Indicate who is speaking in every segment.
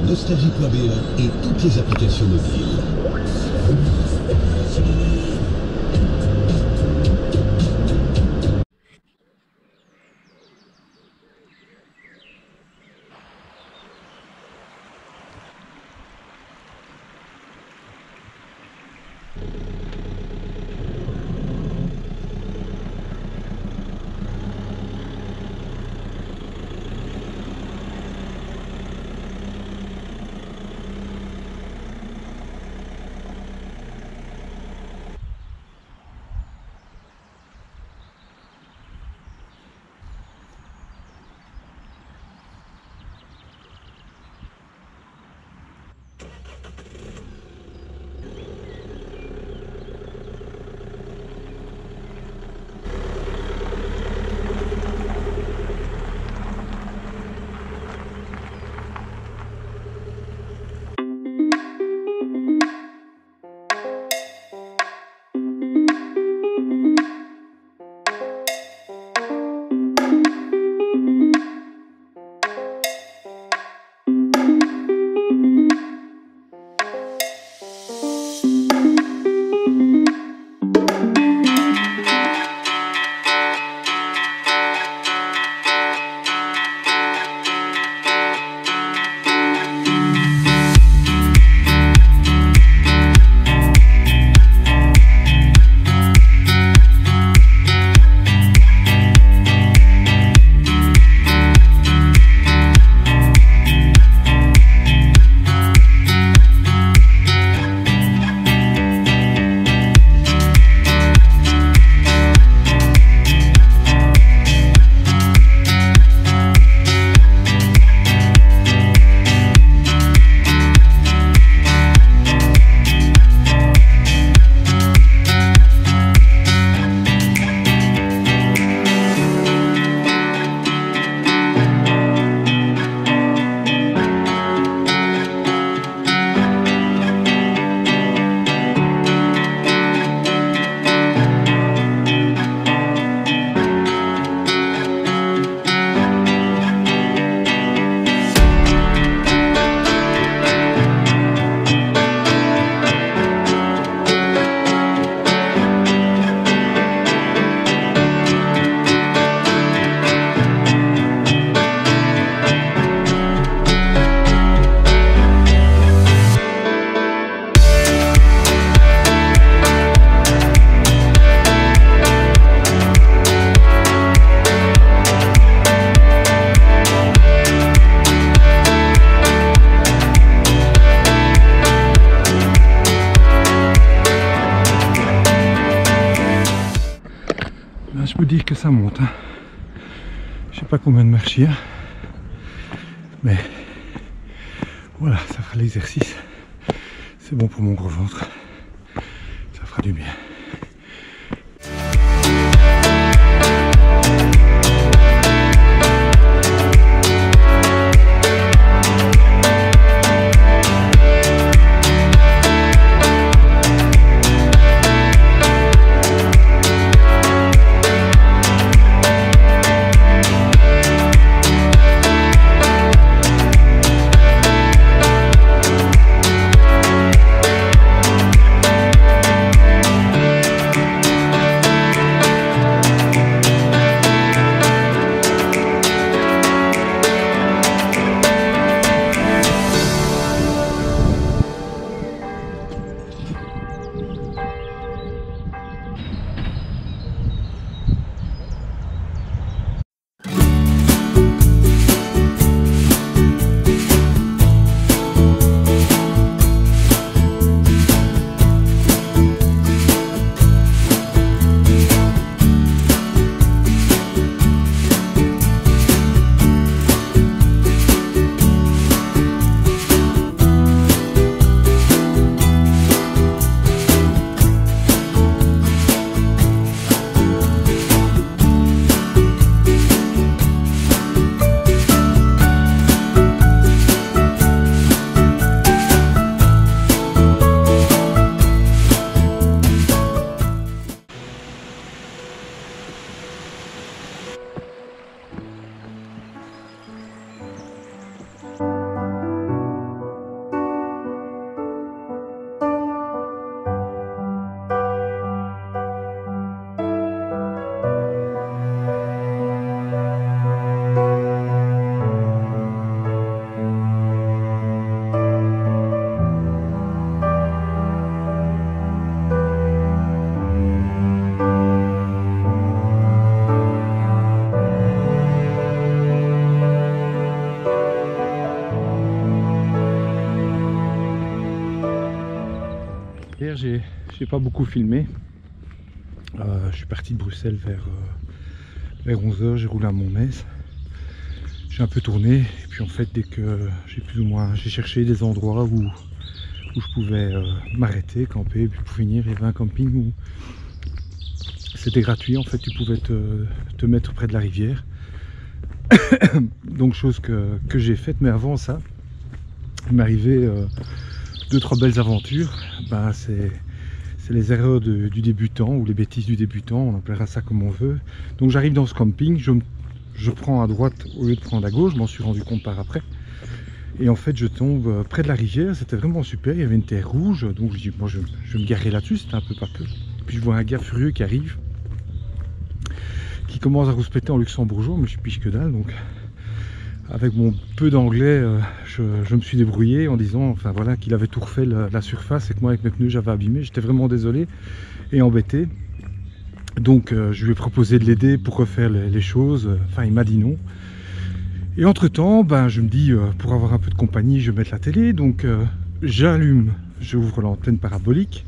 Speaker 1: Nostalgie.be et toutes les applications mobiles.
Speaker 2: Je peux dire que ça monte, hein. Je sais pas combien de marches il y a, mais voilà, ça fera l'exercice. C'est bon pour mon gros ventre, ça fera du bien. j'ai pas beaucoup filmé. Je suis parti de Bruxelles vers 11h, j'ai roulé à Montmetz. J'ai un peu tourné et puis en fait dès que j'ai cherché des endroits où je pouvais m'arrêter, camper, et puis pour finir il y avait un camping où c'était gratuit, en fait tu pouvais te mettre près de la rivière. Donc chose que j'ai faite, mais avant ça il m'est arrivé 2-3 belles aventures. Ben, c'est les erreurs du débutant ou les bêtises du débutant, on appellera ça comme on veut. Donc j'arrive dans ce camping, je prends à droite au lieu de prendre à gauche, je m'en suis rendu compte par après. Et en fait je tombe près de la rivière, c'était vraiment super, il y avait une terre rouge, donc je dis moi je vais me garer là-dessus, c'était un peu papeux. Puis je vois un gars furieux qui arrive, qui commence à rouspéter en luxembourgeois, mais je piche que dalle, donc avec mon peu d'anglais, je me suis débrouillé en disant enfin voilà qu'il avait tout refait la surface et que moi avec mes pneus j'avais abîmé, j'étais vraiment désolé et embêté. Donc je lui ai proposé de l'aider pour refaire les choses, enfin il m'a dit non. Et entre temps, ben, je me dis pour avoir un peu de compagnie, je vais mettre la télé, donc j'allume, j'ouvre l'antenne parabolique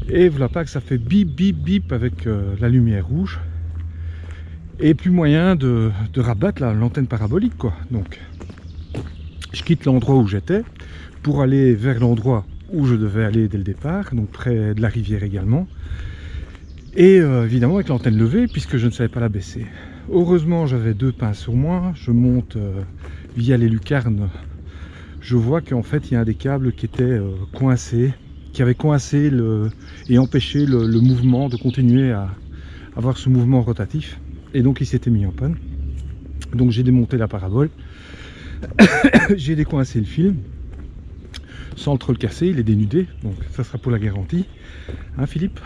Speaker 2: et voilà pas que ça fait bip bip bip avec la lumière rouge. Et plus moyen de rabattre l'antenne parabolique quoi. Donc je quitte l'endroit où j'étais pour aller vers l'endroit où je devais aller dès le départ, donc près de la rivière également. Et évidemment avec l'antenne levée puisque je ne savais pas la baisser. Heureusement j'avais 2 pins sur moi, je monte via les lucarnes, je vois qu'en fait il y a un des câbles qui était coincé, qui avait coincé et empêché le mouvement de continuer à avoir ce mouvement rotatif. Et donc il s'était mis en panne. Donc j'ai démonté la parabole, j'ai décoincé le fil sans trop le casser, il est dénudé, donc ça sera pour la garantie, hein Philippe.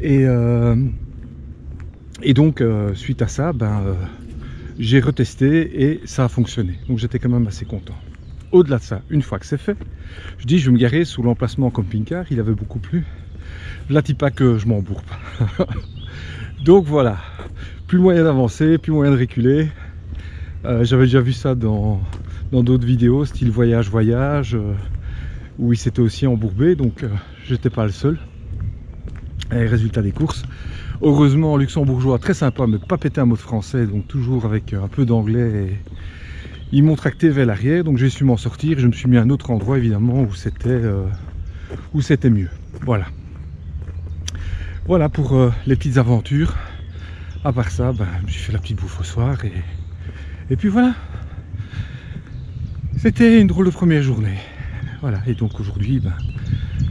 Speaker 2: Et donc suite à ça, j'ai retesté et ça a fonctionné, donc j'étais quand même assez content. Au-delà de ça, une fois que c'est fait, je dis je vais me garer sous l'emplacement camping-car, il avait beaucoup plu, là dis pas que je m'embourbe. Donc voilà, plus moyen d'avancer, plus moyen de reculer. J'avais déjà vu ça dans d'autres vidéos, style voyage, où il s'était aussi embourbé, donc j'étais pas le seul. Et résultat des courses, heureusement luxembourgeois très sympa, mais pas pété un mot de français, donc toujours avec un peu d'anglais. Et ils m'ont tracté vers l'arrière, donc j'ai su m'en sortir. Je me suis mis à un autre endroit évidemment où c'était mieux. Voilà pour les petites aventures. À part ça, je me suis fait la petite bouffe au soir et puis voilà. C'était une drôle de première journée. Voilà, et donc aujourd'hui,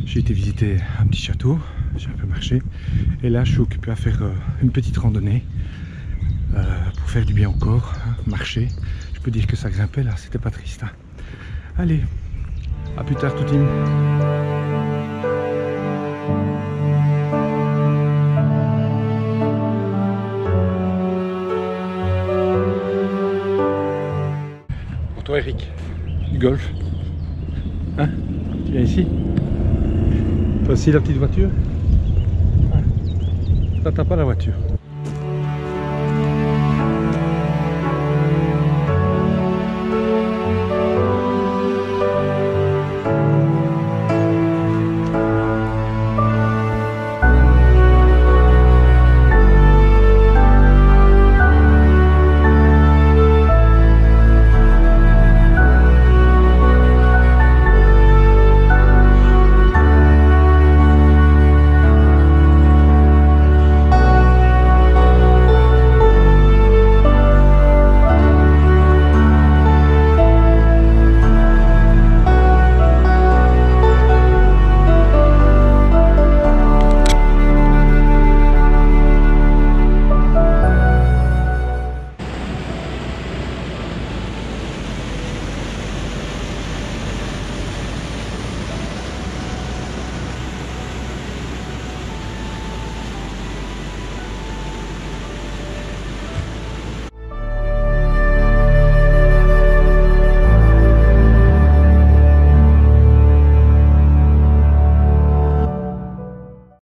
Speaker 2: j'ai été visiter un petit château, j'ai un peu marché. Et là, je suis occupé à faire une petite randonnée pour faire du bien au corps, hein, marcher. Je peux dire que ça grimpait là, c'était pas triste. Hein. Allez, à plus tard tout team. Toi Eric, du golf, hein? Tu viens ici? Toi aussi la petite voiture? Hein? Ça t'as pas la voiture?